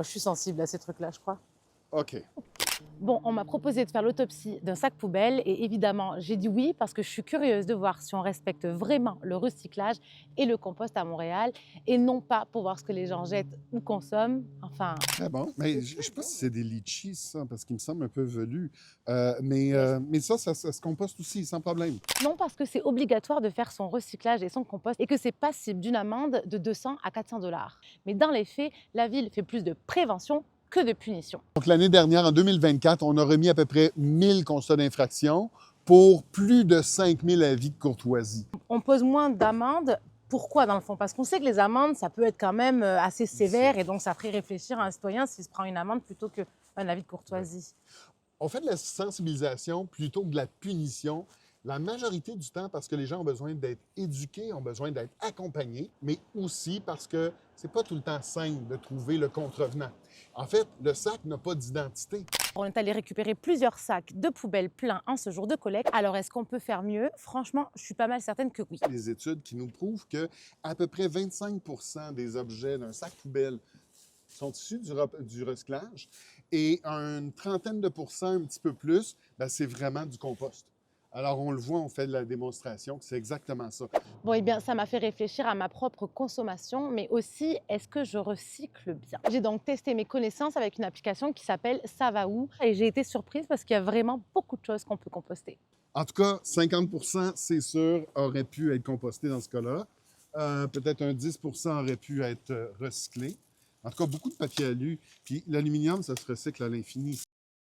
Moi, je suis sensible à ces trucs-là, je crois. OK. Bon, on m'a proposé de faire l'autopsie d'un sac poubelle et évidemment, j'ai dit oui parce que je suis curieuse de voir si on respecte vraiment le recyclage et le compost à Montréal et non pas pour voir ce que les gens jettent ou consomment. Enfin, Très bon. Mais je ne sais pas si c'est des litchis, ça, parce qu'il me semble un peu velu. Mais ça se composte aussi, sans problème. non parce que c'est obligatoire de faire son recyclage et son compost et que c'est passible d'une amende de 200 à 400 dollars. Mais dans les faits, la ville fait plus de prévention que de punition. Donc, l'année dernière, en 2024, on a remis à peu près 1000 constats d'infraction pour plus de 5000 avis de courtoisie. On pose moins d'amendes. Pourquoi dans le fond? Parce qu'on sait que les amendes, ça peut être quand même assez sévère et donc ça ferait réfléchir un citoyen s'il se prend une amende plutôt qu'un avis de courtoisie. On fait de la sensibilisation plutôt que de la punition. La majorité du temps parce que les gens ont besoin d'être éduqués, ont besoin d'être accompagnés, mais aussi parce que c'est pas tout le temps simple de trouver le contrevenant. En fait, le sac n'a pas d'identité. On est allé récupérer plusieurs sacs de poubelles pleins en ce jour de collecte. Alors est-ce qu'on peut faire mieux? Franchement, je suis pas mal certaine que oui. Des études qui nous prouvent que à peu près 25 des objets d'un sac poubelle sont issus du recyclage et une trentaine de pourcents, un petit peu plus, ben, c'est vraiment du compost. Alors, on le voit, on fait de la démonstration que c'est exactement ça. Bon, eh bien, ça m'a fait réfléchir à ma propre consommation, mais aussi, est-ce que je recycle bien? J'ai donc testé mes connaissances avec une application qui s'appelle Ça va où? Et j'ai été surprise parce qu'il y a vraiment beaucoup de choses qu'on peut composter. En tout cas, 50 c'est sûr, aurait pu être composté dans ce cas-là. Peut-être un 10 aurait pu être recyclé. En tout cas, beaucoup de papier alu. Puis l'aluminium, ça se recycle à l'infini.